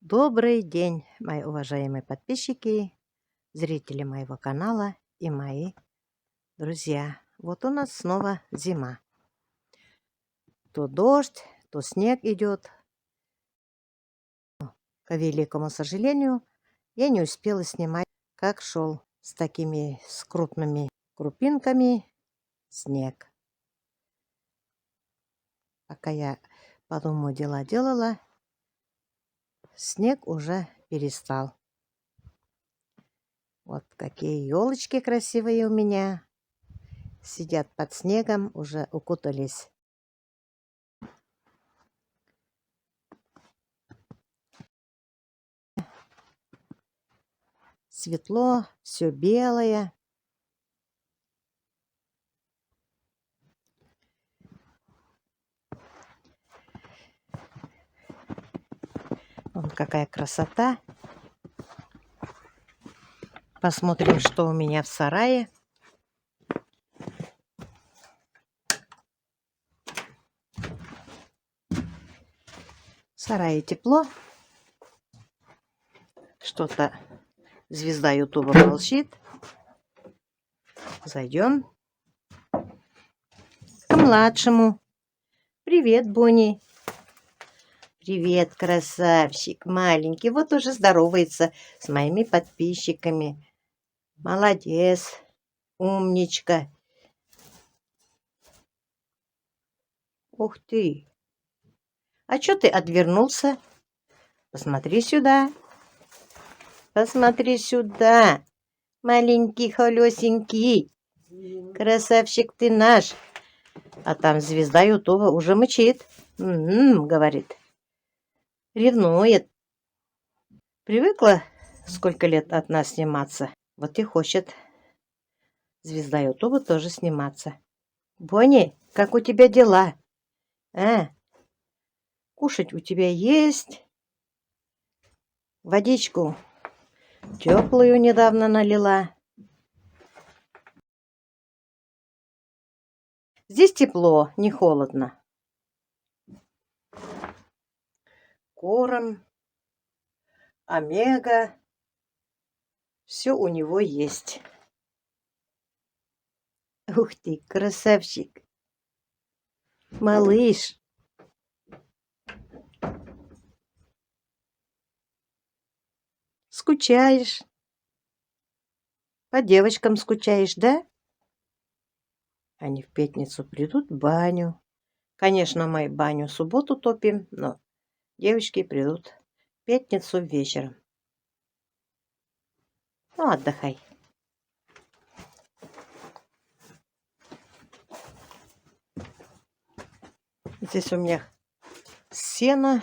Добрый день, мои уважаемые подписчики, зрители моего канала и мои друзья. Вот у нас снова зима. То дождь, то снег идет. К великому сожалению, я не успела снимать, как шел с крупными крупинками снег. Пока я по дому дела делала, снег уже перестал. Вот какие елочки красивые у меня. Сидят под снегом, уже укутались. Светло, все белое. Вон какая красота. Посмотрим, что у меня в сарае. В сарае тепло. Что-то звезда Ютуба молчит. Зайдем к младшему. Привет, Бонни. Привет, красавчик, маленький. Вот уже здоровается с моими подписчиками. Молодец, умничка. Ух ты. А чё ты отвернулся? Посмотри сюда. Посмотри сюда. Маленький, холёсенький. Красавчик ты наш. А там звезда Ютуба уже мычит. Говорит. Ревнует. Привыкла сколько лет от нас сниматься. Вот и хочет звезда Ютуба тоже сниматься. Бонни, как у тебя дела? Кушать у тебя есть? Водичку теплую недавно налила. Здесь тепло, не холодно. Корм, омега. Все у него есть. Ух ты, красавчик. Малыш. Скучаешь? По девочкам скучаешь, да? Они в пятницу придут в баню. Конечно, мы баню в субботу топим, но девочки придут в пятницу вечером. Ну, отдыхай. Здесь у меня сено.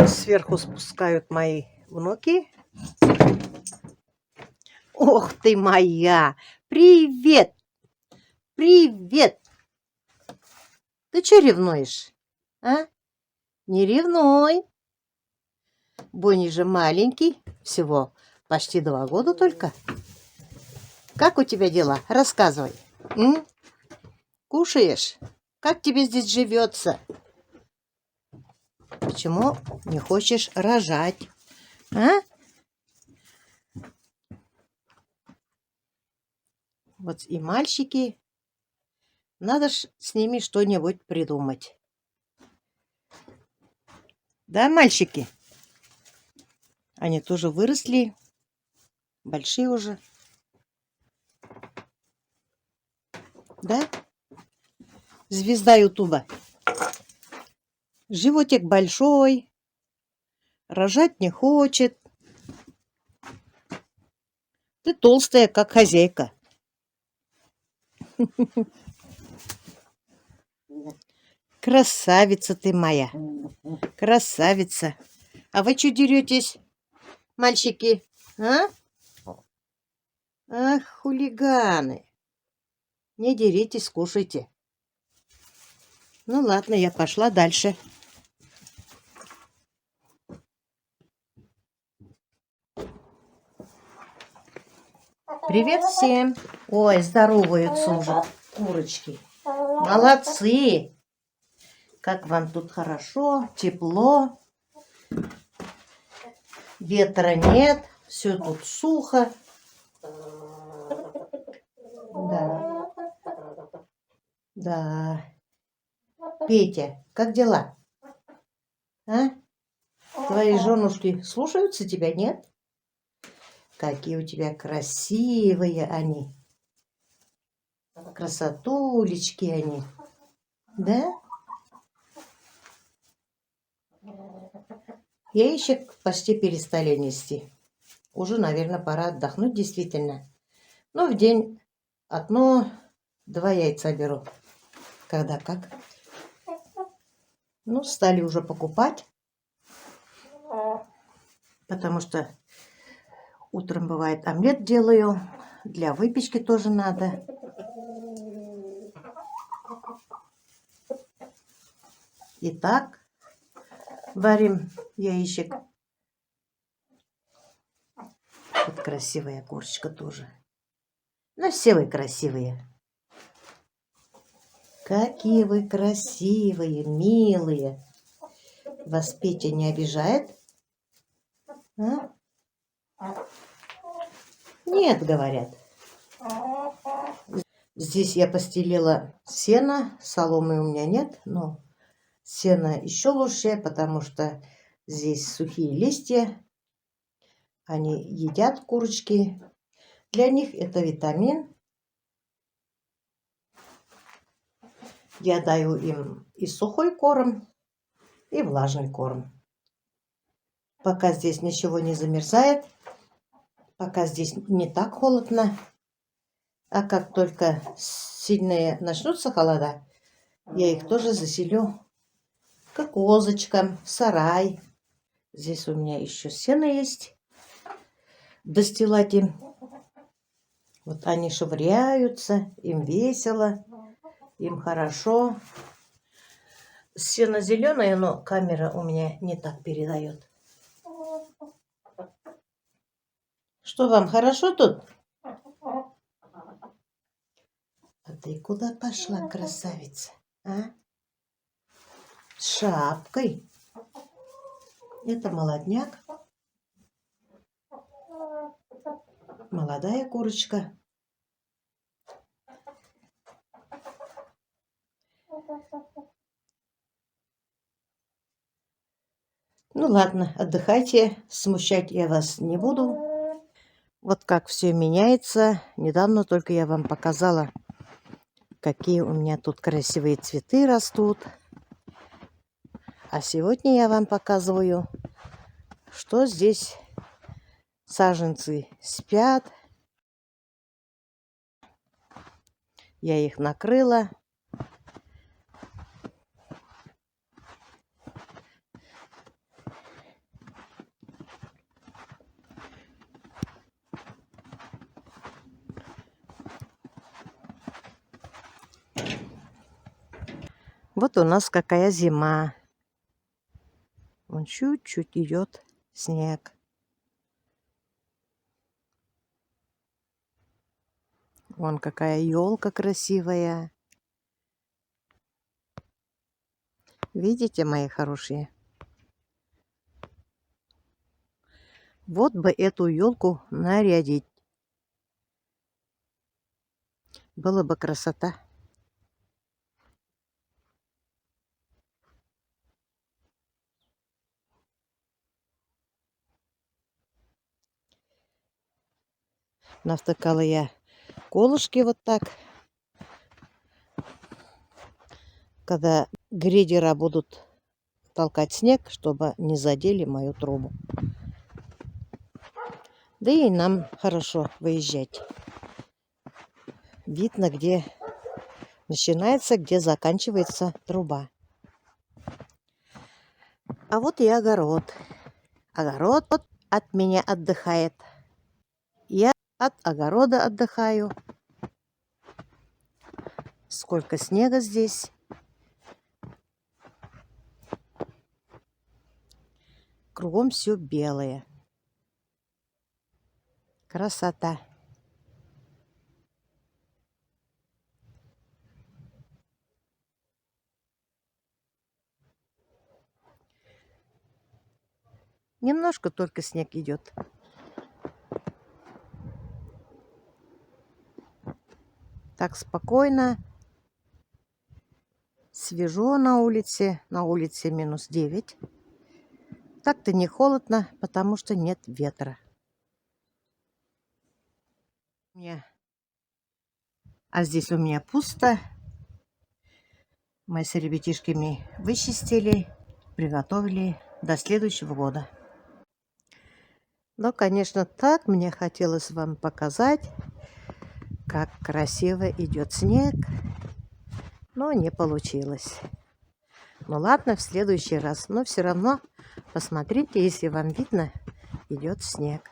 Сверху спускают мои внуки. Ох ты моя! Привет! Привет! Ты что ревнуешь? А? Не ревнуй. Бонни же маленький, всего почти 2 года только. Как у тебя дела? Рассказывай. Кушаешь? Как тебе здесь живется? Почему не хочешь рожать? А? Вот и мальчики. Надо ж с ними что-нибудь придумать. Да, мальчики? Они тоже выросли. Большие уже. Да? Звезда Ютуба. Животик большой. Рожать не хочет. Ты толстая, как хозяйка. Красавица ты моя. Красавица. А вы что деретесь, мальчики? А? Ах, хулиганы. Не деритесь, кушайте. Ну ладно, я пошла дальше. Привет всем. Ой, здороваются уже курочки. Молодцы. Как вам тут хорошо, тепло, ветра нет, все тут сухо. Да, да. Петя, как дела? А? Твои женушки слушаются тебя, нет? Какие у тебя красивые они. Красотулечки они. Да? Яичек почти перестали нести. Уже, наверное, пора отдохнуть действительно. Ну, в день одно-два яйца беру. Когда как. Ну, стали уже покупать. Потому что утром бывает омлет делаю. Для выпечки тоже надо. Итак, варим яичек. Вот красивая курочка тоже. Ну, все вы красивые. Какие вы красивые, милые. Вас Петя не обижает? А? Нет, говорят. Здесь я постелила сено. Соломы у меня нет, но сено еще лучше, потому что здесь сухие листья. Они едят курочки. Для них это витамин. Я даю им и сухой корм, и влажный корм. Пока здесь ничего не замерзает, пока здесь не так холодно. А как только сильные начнутся холода, я их тоже заселю к козочкам, в сарай. Здесь у меня еще сено есть. Достилать им. Вот они швыряются, им весело, им хорошо. Сено зеленое, но камера у меня не так передает. Что вам, хорошо тут? А ты куда пошла, красавица? А? С шапкой. Это молодняк. Молодая курочка. Ну ладно, отдыхайте. Смущать я вас не буду. Вот как все меняется. Недавно только я вам показала, какие у меня тут красивые цветы растут. А сегодня я вам показываю, что здесь саженцы спят. Я их накрыла. Вот у нас какая зима. Вон чуть-чуть идет снег. Вон какая елка красивая. Видите, мои хорошие? Вот бы эту елку нарядить. Была бы красота. Навтыкала я колышки вот так. Когда грейдера будут толкать снег, чтобы не задели мою трубу. Да и нам хорошо выезжать. Видно, где начинается, где заканчивается труба. А вот и огород. Огород от меня отдыхает. Я от огорода отдыхаю. Сколько снега здесь. Кругом все белое. Красота. Немножко только снег идет. Так спокойно, свежо на улице. На улице -9. Так-то не холодно, потому что нет ветра. А здесь у меня пусто. Мы с ребятишками вычистили, приготовили до следующего года. Но, конечно, так мне хотелось вам показать, как красиво идет снег, но не получилось. Ну ладно, в следующий раз. Но все равно посмотрите, если вам видно, идет снег.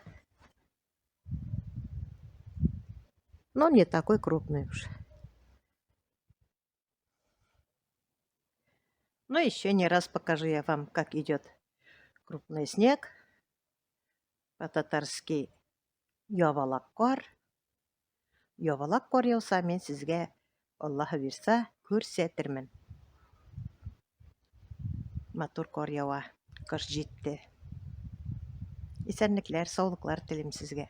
Но не такой крупный уж. Но еще не раз покажу я вам, как идет крупный снег. По-татарски Йовалаккор. Йовалаккор яуса мен сезге Аллаһ бирса күрсәтермен. Матур кор ява. Кыш җитте. Исәнлекләр, саулыклар телим сезгә.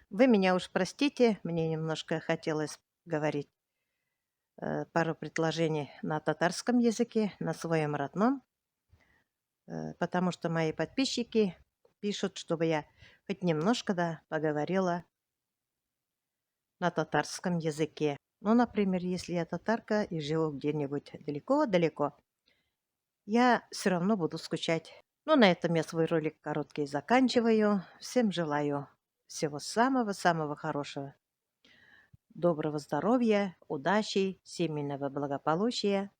Вы меня уж простите, мне немножко хотелось говорить пару предложений на татарском языке, на своем родном, потому что мои подписчики пишут, чтобы я хоть немножко, да, поговорила на татарском языке. Ну, например, если я татарка и живу где-нибудь далеко-далеко, я все равно буду скучать. Ну, на этом я свой ролик короткий заканчиваю. Всем желаю всего самого-самого хорошего. Доброго здоровья, удачи, семейного благополучия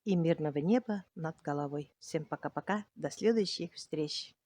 и мирного неба над головой. Всем пока-пока. До следующих встреч.